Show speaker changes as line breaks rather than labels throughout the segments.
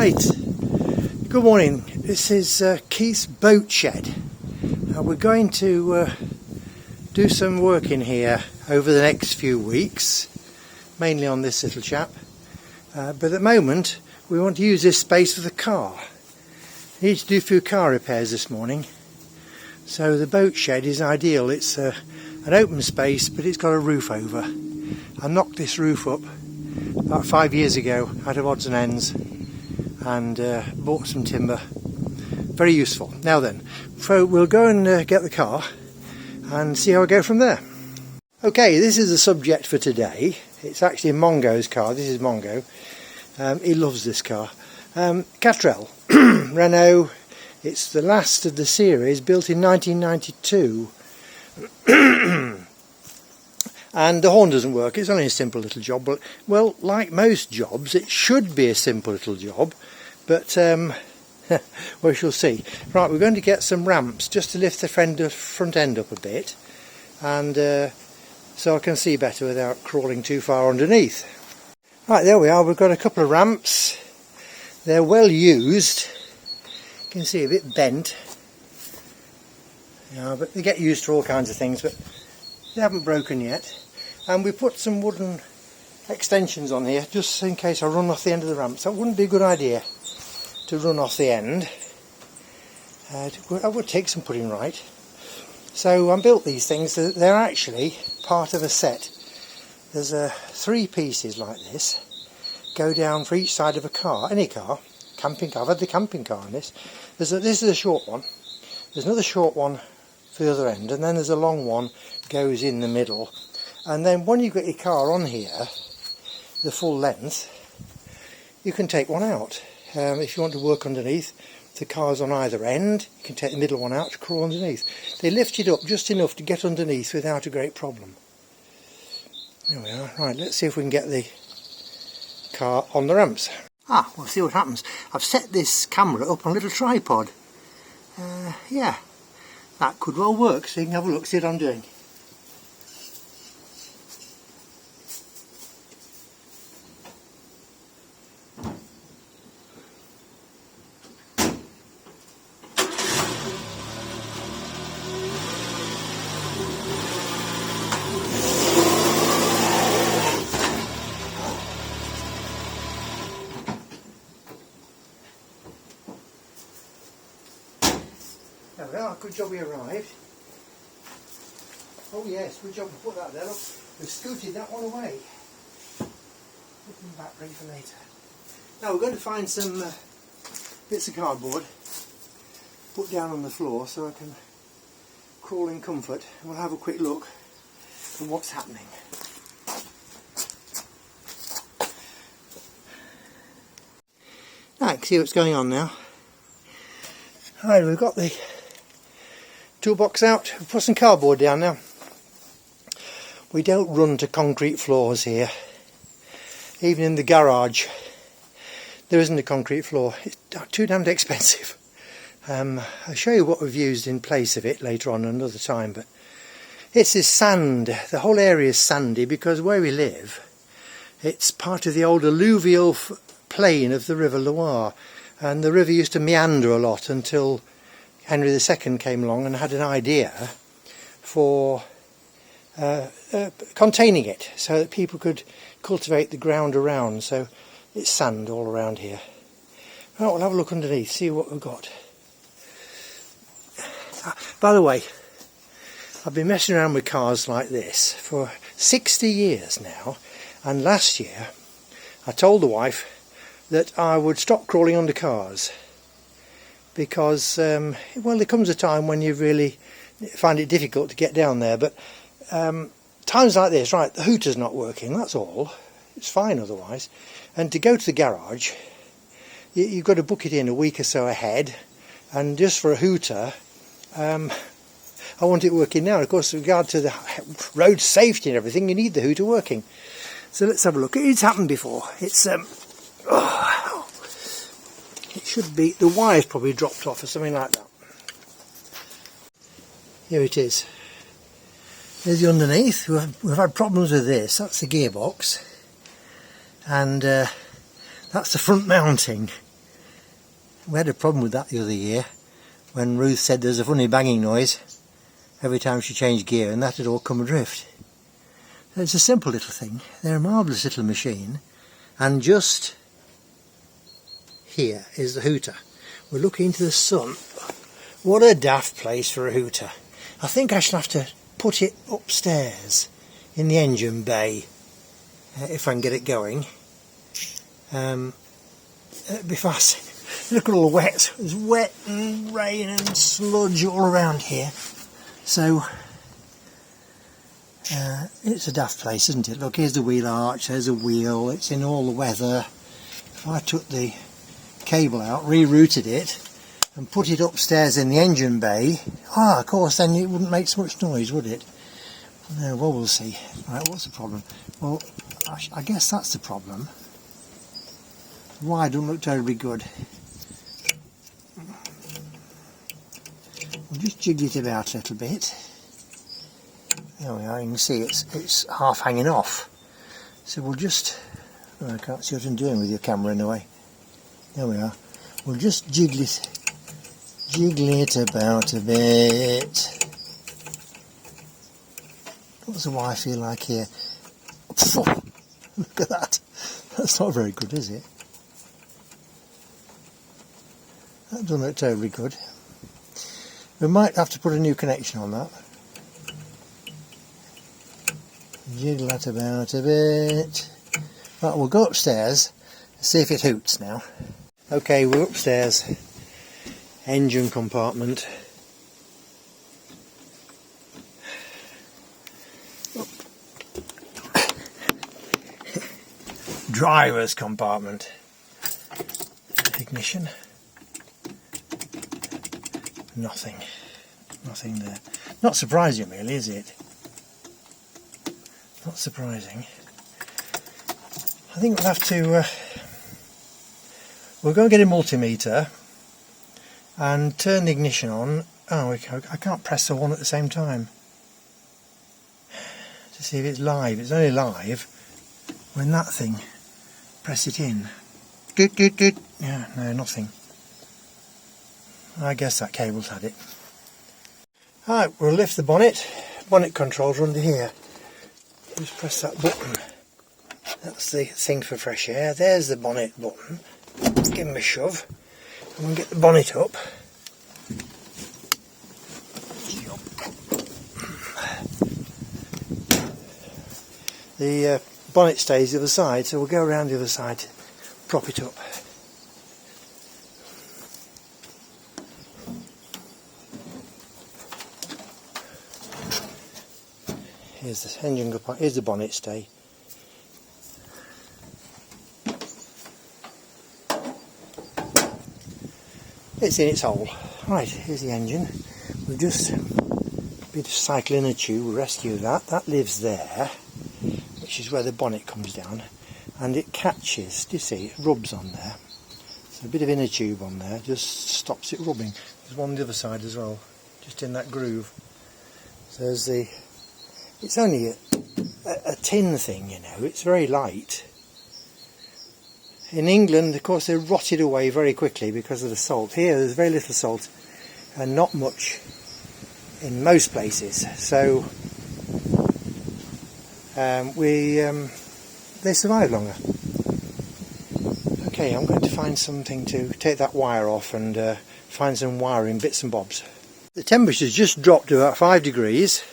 Right, good morning. This is Keith's boat shed. We're going to do some work in here over the next few weeks, mainly on this little chap. But at the moment we want to use this space for the car. I need to do a few car repairs this morning, so the boat shed is ideal. It's an open space, but it's got a roof over. I knocked this roof up about 5 years ago out of odds and ends, and bought some timber. Very useful. Now then, so we'll go and get the car and see how I go from there. Okay, this is the subject for today. It's actually Mongo's car. This is Mongo. He loves this car. Castrol Renault. It's the last of the series, built in 1992. And the horn doesn't work. It's only a simple little job, but, well, like most jobs, it should be a simple little job, but we shall see. Right, we're going to get some ramps just to lift the front end up a bit, and so I can see better without crawling too far underneath. Right, there we are. We've got a couple of ramps. They're well used. You can see a bit bent, but they get used for all kinds of things, but they haven't broken yet. And we put some wooden extensions on here just in case I run off the end of the ramp. So it wouldn't be a good idea to run off the end. I would take some putting right. So I built these things. They're actually part of a set. There's 3 pieces like this, go down for each side of a car, any car, camping car. I've had the camping car on this. This is a short one. There's another short one for the other end, and then there's a long one goes in the middle. And then when you've got your car on here, the full length, you can take one out. If you want to work underneath, the car's on either end, you can take the middle one out to crawl underneath. They lift it up just enough to get underneath without a great problem. There we are. Right, let's see if we can get the car on the ramps. We'll see what happens. I've set this camera up on a little tripod. Yeah, that could well work, so you can have a look, see what I'm doing. There we are, good job we arrived. Oh yes, good job we put that there. Look, we've scooted that one away. Put them back ready for later. Now we're going to find some bits of cardboard, put down on the floor so I can crawl in comfort, and we'll have a quick look at what's happening. Now I can see what's going on now. Alright, we've got the toolbox out. We'll put some cardboard down now. We don't run to concrete floors here. Even in the garage there isn't a concrete floor. It's too damned expensive. I'll show you what we've used in place of it later on another time, but it's this sand. The whole area is sandy because where we live, it's part of the old alluvial plain of the River Loire, and the river used to meander a lot until Henry II came along and had an idea for containing it so that people could cultivate the ground around. So it's sand all around here. Right, we'll have a look underneath, see what we've got. By the way, I've been messing around with cars like this for 60 years now, and last year I told the wife that I would stop crawling under cars because, well, there comes a time when you really find it difficult to get down there, but times like this, right, the hooter's not working, that's all. It's fine otherwise. And to go to the garage, you've got to book it in a week or so ahead, and just for a hooter, I want it working now. Of course, with regard to the road safety and everything, you need the hooter working. So let's have a look. It's happened before. It's it should be, the wire's probably dropped off or something like that. Here it is. There's the underneath. We've had problems with this. That's the gearbox, and that's the front mounting. We had a problem with that the other year when Ruth said there's a funny banging noise every time she changed gear, and that had all come adrift. It's a simple little thing. They're a marvellous little machine, and just here is the hooter. We're looking into the sun. What a daft place for a hooter. I think I shall have to put it upstairs in the engine bay if I can get it going. Because look at all the wet. There's wet and rain and sludge all around here. So it's a daft place, isn't it? Look, here's the wheel arch, there's a wheel, it's in all the weather. If I took the cable out, rerouted it and put it upstairs in the engine bay, of course then it wouldn't make so much noise, would it? No, well, we'll see. Right, what's the problem? Well, I guess that's the problem. Why don't look terribly good. We'll just jiggle it about a little bit. There we are, you can see it's half hanging off. So we'll just, I can't see what I'm doing with your camera in a way. There we are. We'll just jiggle it about a bit. What's the Y feel like here? Look at that. That's not very good, is it? That doesn't look terribly good. We might have to put a new connection on that. Jiggle that about a bit. Right, we'll go upstairs and see if it hoots now. Okay, we're upstairs. Engine compartment. Driver's compartment. Ignition. Nothing there. Not surprising really, is it? Not surprising. I think we'll have to we'll go and get a multimeter and turn the ignition on. I can't press the one at the same time to see if it's live. It's only live when that thing, press it in. Doot, doot, doot. Yeah, no, nothing. I guess that cable's had it. Alright, we'll lift the bonnet. Bonnet controls are under here. Just press that button. That's the thing for fresh air. There's the bonnet button. Give him a shove. And we'll get the bonnet up. The bonnet stays the other side, so we'll go around the other side to prop it up. Here's the engine, here's the bonnet stay. It's in its hole. Right, here's the engine. We've just bit of cycle inner tube, we'll rescue that. That lives there, which is where the bonnet comes down, and it catches, do you see, it rubs on there. So a bit of inner tube on there just stops it rubbing. There's one on the other side as well, just in that groove. So there's the, it's only a tin thing, you know, it's very light. In England, of course, they're rotted away very quickly because of the salt. Here, there's very little salt and not much in most places. So they survive longer. Okay, I'm going to find something to take that wire off and find some wiring bits and bobs. The temperature's just dropped to about 5 degrees.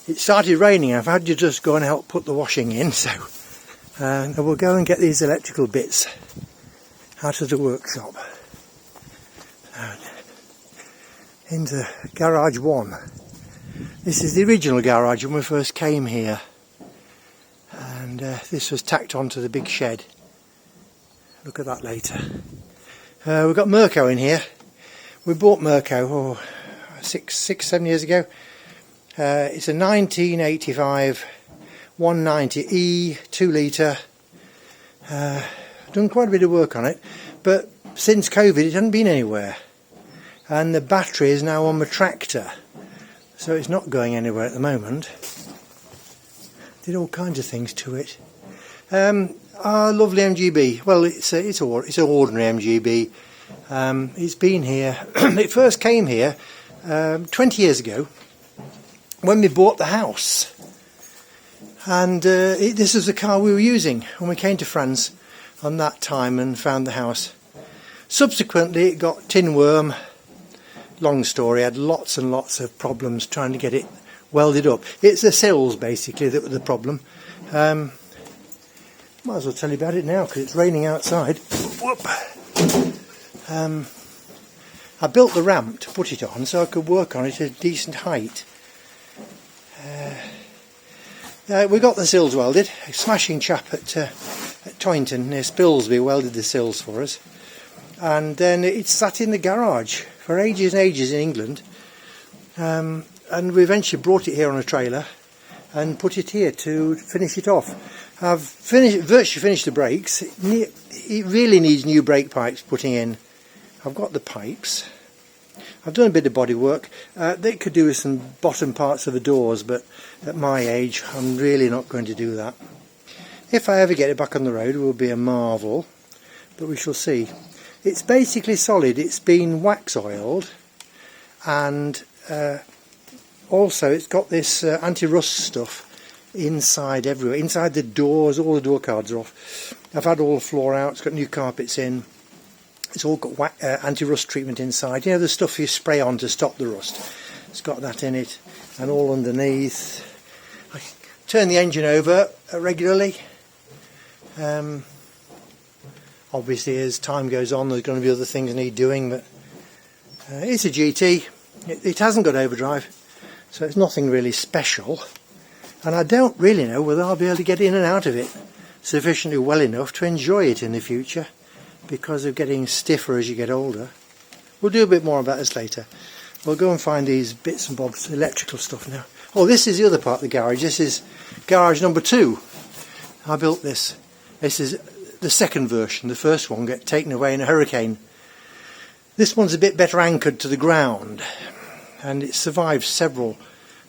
It started raining. I've had to just go and help put the washing in, so we'll go and get these electrical bits out of the workshop. Into garage 1. This is the original garage when we first came here, and this was tacked onto the big shed. Look at that later. We've got Mirko in here. We bought Mirko 6-7 years ago. It's a 1985 190E 2 litre. Done quite a bit of work on it, but since COVID it hasn't been anywhere, and the battery is now on the tractor, so it's not going anywhere at the moment. Did all kinds of things to it. Ah, lovely MGB. Well, it's an ordinary MGB. It's been here. It first came here 20 years ago when we bought the house, and this was the car we were using when we came to France on that time and found the house. Subsequently, it got tin worm. Long story. Had lots and lots of problems trying to get it welded up. It's the sills basically that were the problem. Might as well tell you about it now because it's raining outside. Whoop. I built the ramp to put it on so I could work on it at a decent height. We got the sills welded. A smashing chap at Toynton near Spilsby welded the sills for us, and then it sat in the garage for ages and ages in England, and we eventually brought it here on a trailer and put it here to finish it off. I've virtually finished the brakes. It really needs new brake pipes putting in. I've got the pipes. I've done a bit of body work. They could do with some bottom parts of the doors, but at my age I'm really not going to do that. If I ever get it back on the road, it will be a marvel, but we shall see. It's basically solid. It's been wax oiled, and also it's got this anti-rust stuff inside everywhere. Inside the doors, all the door cards are off. I've had all the floor out. It's got new carpets in. It's all got anti-rust treatment inside. You know, the stuff you spray on to stop the rust. It's got that in it, and all underneath. I turn the engine over regularly. Obviously, as time goes on, there's going to be other things I need doing, but it's a GT. It hasn't got overdrive, so it's nothing really special. And I don't really know whether I'll be able to get in and out of it sufficiently well enough to enjoy it in the future, because of getting stiffer as you get older. We'll do a bit more about this later. We'll go and find these bits and bobs, electrical stuff now. Oh, this is the other part of the garage. This is garage number 2. I built this. This is the second version. The first one got taken away in a hurricane. This one's a bit better anchored to the ground, and it survived several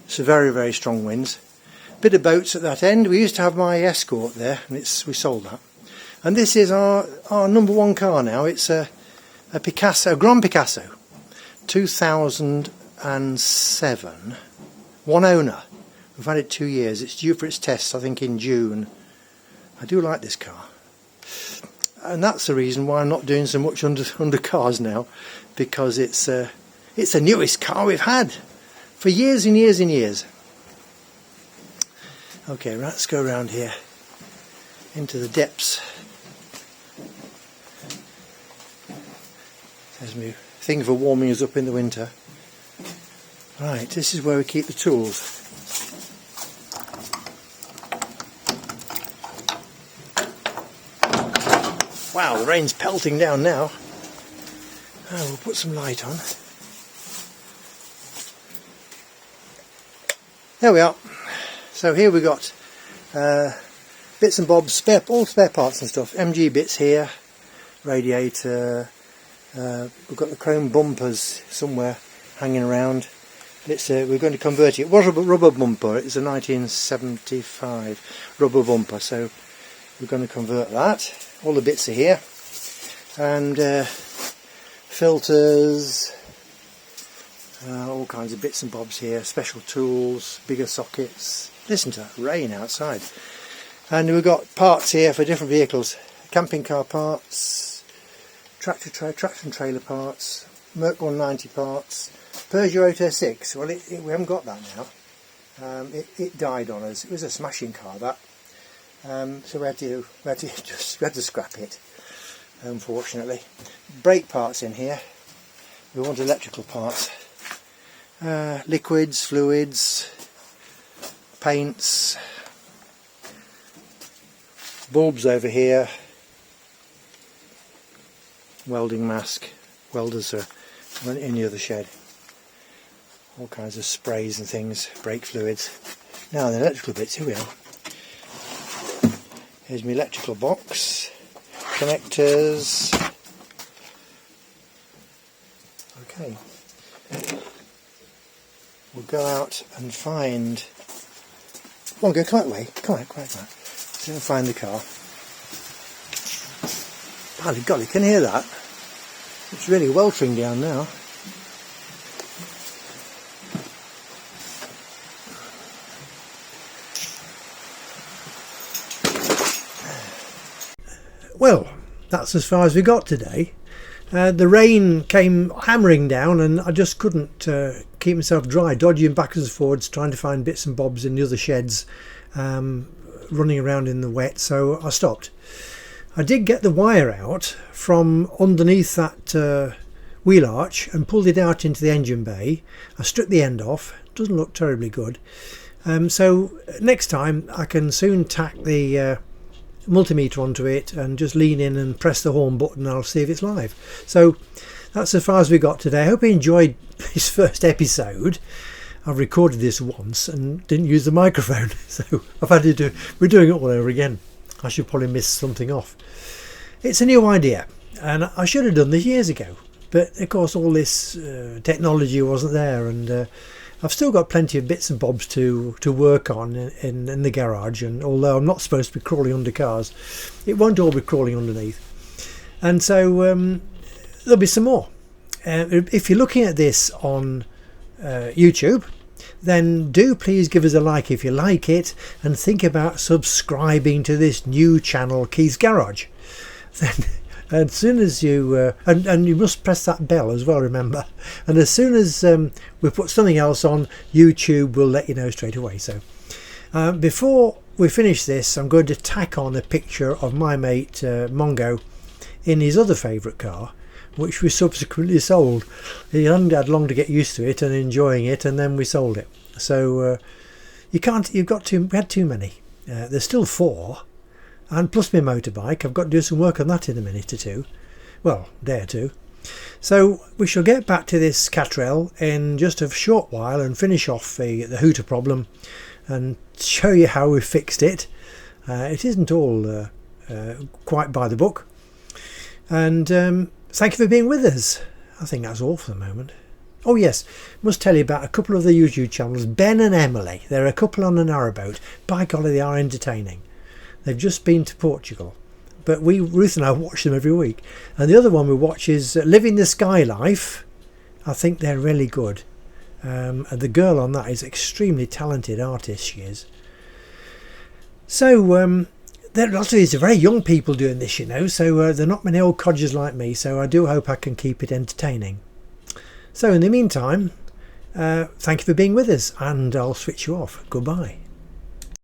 very, very strong winds. Bit of boats at that end. We used to have my Escort there, and we sold that. And this is our number 1 car now. It's a Picasso, Grand Picasso, 2007. One owner. We've had it 2 years. It's due for its test, I think, in June. I do like this car. And that's the reason why I'm not doing so much under cars now, because it's the newest car we've had for years and years and years. Okay, let's go around here into the depths. There's my thing for warming us up in the winter. Right, this is where we keep the tools. Wow, the rain's pelting down now. Oh, we'll put some light on. There we are. So here we got bits and bobs, all spare parts and stuff. MG bits here, radiator. We've got the chrome bumpers somewhere hanging around. We're going to convert it. It was a rubber bumper. It's a 1975 rubber bumper, so we're going to convert that. All the bits are here, and filters, all kinds of bits and bobs here. Special tools, bigger sockets. Listen to that rain outside. And we've got parts here for different vehicles: camping car parts, traction trailer parts, Merc 190 parts, Peugeot 806. Well, we haven't got that now. It died on us. It was a smashing car, that. So we had to scrap it, unfortunately. Brake parts in here. We want electrical parts. Liquids, fluids, paints, bulbs over here, welding mask, welders are in the other shed, all kinds of sprays and things, brake fluids. Now the electrical bits, here we are. Here's my electrical box, connectors. Okay, we'll go out and find. Come on, go quiet way. Come on, quiet. Go and find the car. By golly, can you hear that? It's really weltering down now. Well, that's as far as we got today. The rain came hammering down and I just couldn't keep myself dry, dodging backwards and forwards, trying to find bits and bobs in the other sheds, running around in the wet, so I stopped. I did get the wire out from underneath that wheel arch and pulled it out into the engine bay. I stripped the end off. It doesn't look terribly good. So next time I can soon tack the multimeter onto it and just lean in and press the horn button and I'll see if it's live. So that's as far as we got today. I hope you enjoyed this first episode. I've recorded this once and didn't use the microphone, so I've had to we're doing it all over again. I should probably miss something off. It's a new idea and I should have done this years ago, but of course all this technology wasn't there, and I've still got plenty of bits and bobs to work on in the garage, and although I'm not supposed to be crawling under cars, it won't all be crawling underneath. And so there'll be some more. If you're looking at this on YouTube, then do please give us a like if you like it, and think about subscribing to this new channel, Keith's Garage. Then as soon as you and you must press that bell as well, remember, and as soon as we put something else on, YouTube will let you know straight away. So before we finish this, I'm going to tack on a picture of my mate Mongo in his other favourite car, which we subsequently sold. He hadn't had long to get used to it and enjoying it, and then we sold it. So we had too many. There's still 4, and plus my motorbike. I've got to do some work on that in a minute or two, well, day or two. So we shall get back to this Catrel in just a short while and finish off the hooter problem and show you how we fixed it. It isn't all quite by the book, and thank you for being with us. I think that's all for the moment. Oh yes, must tell you about a couple of the YouTube channels, Ben and Emily. They're a couple on a narrowboat. By golly, they are entertaining. They've just been to Portugal, but Ruth and I watch them every week. And the other one we watch is Living the Sky Life. I think they're really good. And the girl on that is extremely talented artist, she is. So there are lots of these very young people doing this, you know, so they're not many old codgers like me, so I do hope I can keep it entertaining. So in the meantime, thank you for being with us, and I'll switch you off. Goodbye.